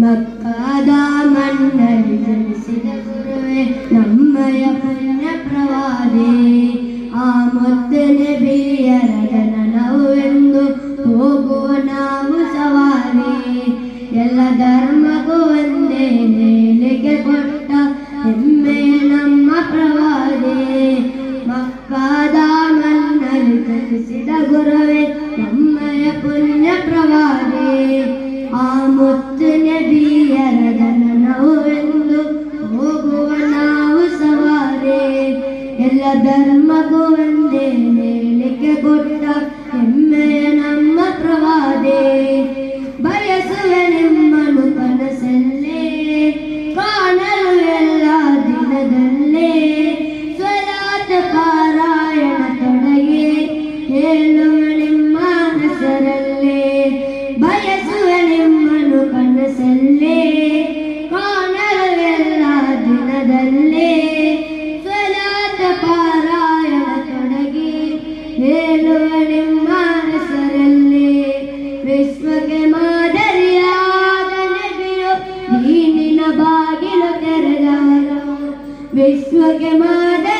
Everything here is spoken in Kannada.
ಮಕ್ಕಾದ ಮಣ್ಣಲ್ಲಿ ಜನಿಸಿದ ಗುರುವೆ ನಮ್ಮಯ ಪುಣ್ಯ ಪ್ರವಾದಿ ಆ ಮುದ್ದು ನಬಿಯರ ಜನನವೆಂದು ಹೋಗುವ ನಾವು ಸವಾರಿ ಎಲ್ಲ ಧರ್ಮಕ್ಕೂ ಒಂದೇ ನೇಲಿಗೆ ಕೊಟ್ಟ ಹೆಮ್ಮೆಯ ನಮ್ಮ ಪ್ರವಾದಿ ಮಕ್ಕಾದ ಮಣ್ಣಲ್ಲಿ ಜನಿಸಿದ ಗುರುವೆ ನಮ್ಮಯ ಪುಣ್ಯ ಪ್ರವಾದಿ ಆ ಮುತ್ತು ನಬಿಯರ ಜನನವೆಂದು ಹೋಗುವ ನಾವು ಸವಾರಿ ಎಲ್ಲ ಧರ್ಮಕ್ಕೂ ಒಂದೇ ನೇಲಿಗೆ ಕೊಟ್ಟ ಹೆಮ್ಮೆಯ ನಮ್ಮ ಪ್ರವಾದಿ ಬಯಸುವೆ ನಿಮ್ಮನು ಕನಸಲ್ಲೇ ಕಾಣಲು ಎಲ್ಲ ದಿನದಲ್ಲೇ ಸ್ವಲಾತ ಪಾರಾಯಣ ತೊಡಗಿ ಹೇಳುವ ನಿಮ್ಮ ಹೆಸರಲ್ಲೇ ಬಯಸುವೆ ನಿಮ್ಮನು ಕನಸಲ್ಲೇ ಕಾಣಲು ಎಲ್ಲ ದಿನದಲ್ಲೇ ಸ್ವಲಾತ ಪಾರಾಯಣ ತೊಡಗಿ ಹೇಳುವ ನಿಮ್ಮ ಹೆಸರಲ್ಲೇ ವಿಶ್ವಕ್ಕೆ ಮಾದರಿಯಾದ ನಬಿಯು ದೀನಿನ ಬಾಗಿಲು ತೆರೆದವರು ವಿಶ್ವಕ್ಕೆ ಮಾದರಿ